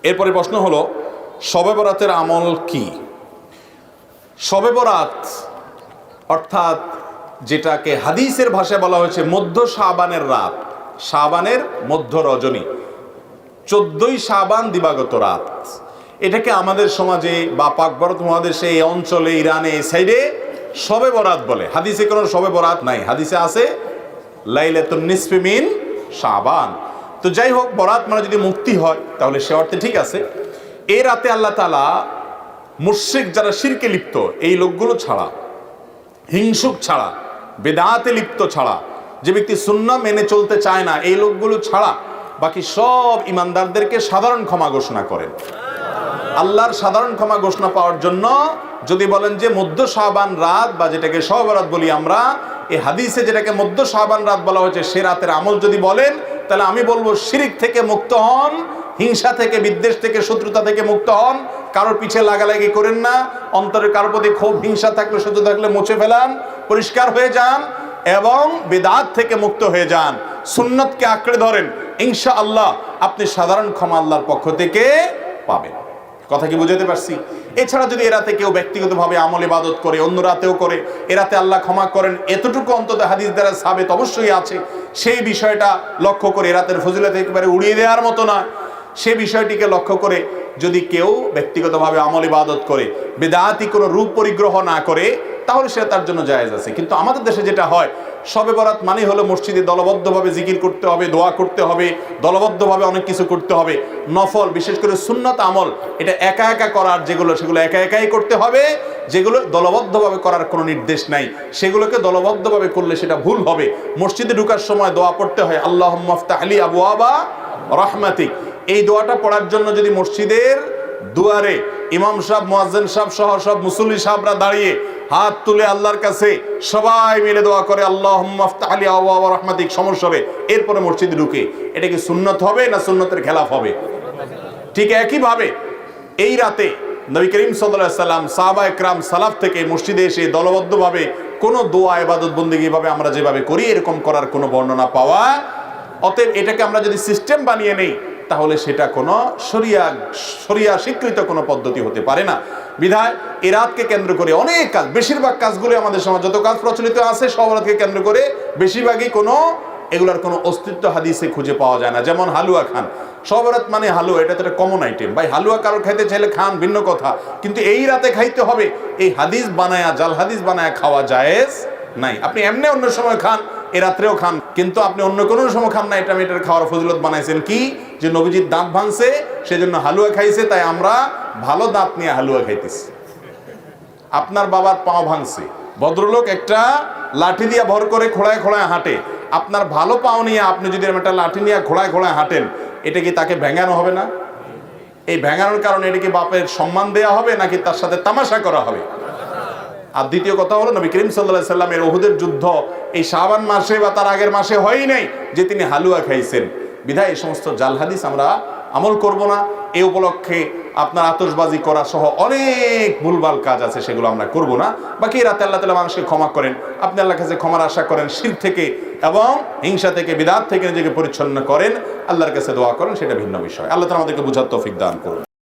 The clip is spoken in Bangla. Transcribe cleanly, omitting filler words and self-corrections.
এরপরে প্রশ্ন হলো, শবে বরাতের আমল কি? শবে বরাত অর্থাৎ যেটাকে হাদিসের ভাষায় বলা হয়েছে মধ্য শাবানের রাত, শাবানের মধ্য রজনী, 14ই শাবান দিবাগত রাত, এটাকে আমাদের সমাজে বা পাক ভারত মহাদেশে এই অঞ্চলে, ইরানে, এই সাইডে শবে বরাত বলে। হাদিসে কোনো শবে বরাত নাই, হাদিসে আছে লাইলাতুন নিসফি মিন শাবান। তো যাই হোক, বরাত মানে যদি মুক্তি হয় তাহলে সে অর্থে ঠিক আছে। এই রাতে আল্লাহ তাআলা মুশরিক যারা শিরকে লিপ্ত, এই লোকগুলো ছাড়া, হিংসুক ছাড়া, বেদাতে লিপ্ত ছাড়া, যে ব্যক্তি সুন্নাহ মেনে চলতে চায় না, এই লোকগুলো ছাড়া বাকি সব ইমানদারদেরকে সাধারণ ক্ষমা ঘোষণা করেন। আল্লাহর সাধারণ ক্ষমা ঘোষণা পাওয়ার জন্য যদি বলেন যে মধ্য শাবান রাত বা যেটাকে শবে বরাত বলি আমরা, এই হাদিসে যেটাকে মধ্য শাবান রাত বলা হয়েছে, সে রাতের আমল যদি বলেন, তাহলে আমি বলবো শিরক থেকে মুক্ত হন, হিংসা থেকে, বিদ্বেষ থেকে, শত্রুতা থেকে মুক্ত হন, কারোর পিছে লাগালাগি করেন না, অন্তরে কারোর প্রতি ক্ষোভ, হিংসা থাকলে, শত্রু থাকলে মুছে ফেলান, পরিষ্কার হয়ে যান এবং বিদআত থেকে মুক্ত হয়ে যান, সুন্নতকে আঁকড়ে ধরেন, ইনশাআল্লাহ আপনি সাধারণ ক্ষমা আল্লাহর পক্ষ থেকে পাবেন। কথা কি বুঝাতে পারছি? এছাড়া যদি এরাতে কেউ ব্যক্তিগতভাবে আমল ইবাদত করে, অন্য রাতেও করে, এরাতে আল্লাহ ক্ষমা করেন, এতটুকু অন্তত হাদিস দ্বারা সাবেত অবশ্যই আছে। সেই বিষয়টা লক্ষ্য করে, রাতের ফজিলত একেবারে উড়িয়ে দেওয়ার মতো না, সে বিষয়টিকে লক্ষ্য করে যদি কেউ ব্যক্তিগতভাবে আমল ইবাদত করে, বিদআতি কোনো রূপ পরিগ্রহ না করে, তাহলে সে তার জন্য জায়েজ আছে। কিন্তু আমাদের দেশে যেটা হয়, শবে বরাত মানে হলো মসজিদে দলবদ্ধভাবে জিকির করতে হবে, দোয়া করতে হবে, দলবদ্ধভাবে অনেক কিছু করতে হবে, নফল বিশেষ করে সুন্নত আমল, এটা একা একা করার যেগুলো, সেগুলো একা একাই করতে হবে। যেগুলো দলবদ্ধভাবে করার কোনো নির্দেশ নাই, সেগুলোকে দলবদ্ধভাবে করলে সেটা ভুল হবে। মসজিদে ঢোকার সময় দোয়া পড়তে হয়, আল্লাহুম্মা ইফতাহ লি আবওয়াবা রাহমাতিক। এই দোয়াটা পড়ার জন্য যদি মসজিদের দুয়ারে ইমাম সাহেব, মুয়াজ্জিন সাহেব সহ সব মুসল্লি সাহেবরা দাঁড়িয়ে হাত তুলে আল্লাহর কাছে সবাই মিলে দোয়া করে, আল্লাহুম্মা ইফতাহ লি আবওয়াবা রাহমাতিক সমস্বরে, এরপরে মসজিদে ঢুকে, এটা কি সুন্নত হবে না সুন্নতের খেলাফ হবে? ঠিক একইভাবে এই রাতে নবী করিম সাল্লাল্লাহু আলাইহি সাল্লাম, সাহাবায়ে কেরাম, সালাফ থেকে মসজিদে এসে দলবদ্ধভাবে কোনো দোয়া, ইবাদত, বন্দেগী ভাবে আমরা যেভাবে করি এরকম করার কোনো বর্ণনা পাওয়া। অতএব এটাকে আমরা যদি সিস্টেম বানিয়ে নেই, তাহলে সেটা কোনো শরিয়া স্বীকৃত কোনো পদ্ধতি হতে পারে না। বিধায় এই রাতকে কেন্দ্র করে অনেক কাজ, বেশিরভাগ কাজগুলো আমাদের সমাজ যত কাজ প্রচলিত আছে, সব রাতকে কেন্দ্র করে বেশিরভাগই কোনো এগুলার কোনো অস্তিত্ব হাদিসে খুঁজে পাওয়া যায় না। যেমন হালুয়া খান, শবে বরাত মানে হালুয়া, এটা তো একটা কমন আইটেম। ভাই হালুয়া কারোর খাইতে চাইলে খান, ভিন্ন কথা, কিন্তু এই রাতে খাইতে হবে, এই হাদিস বানায়া, জাল হাদিস বানায়া খাওয়া জায়েজ নাই। আপনি এমনি অন্য সময় খান, এ রাত্রেও খান, কিন্তু আপনি অন্য কোনো সময় খান না। এটা মেয়েটার খাওয়ার ফজিলত বানাইছেন কি, যে নবীজির দাঁত ভাঙছে সেজন্য হালুয়া খাইছে, তাই আমরা ভালো দাঁত নিয়ে হালুয়া খাইতেছি। আপনার বাবার পাও ভাঙছে, ভদ্রলোক একটা লাঠি দিয়ে ভর করে খোড়ায় খোড়ায় হাঁটে, আপনার ভালো পাও নিয়ে আপনি যদি একটা লাঠি নিয়ে খোড়ায় খোড়ায় হাঁটেন, এটা কি তাকে ভেঙানো হবে না? এই ভেঙানোর কারণে এটা কি বাপের সম্মান দেয়া হবে নাকি তার সাথে তামাশা করা হবে? আর দ্বিতীয় কথা হলো, নবী করিম সাল্লাল্লাহু আলাইহি সাল্লামের উহুদের যুদ্ধ এই শাবান মাসে বা তার আগের মাসে হয়ই নাই যে তিনি হালুয়া খাইছেন। বিধায় এই সমস্ত জাল হাদিস আমরা আমল করব না। এই উপলক্ষে আপনার আতশবাজি করা সহ অনেক ভুলভাল কাজ আছে, সেগুলো আমরা করব না। বাকি রাতে আল্লাহ তাআলা মানুষকে ক্ষমা করেন, আপনি আল্লাহর কাছে ক্ষমার আশা করেন, শিরক থেকে এবং হিংসা থেকে, বিদআত থেকে নিজেকে পরিচ্ছন্ন করেন, আল্লাহর কাছে দোয়া করেন, সেটা ভিন্ন বিষয়। আল্লাহ তাআলা আমাদেরকে বুঝার তৌফিক দান করুন।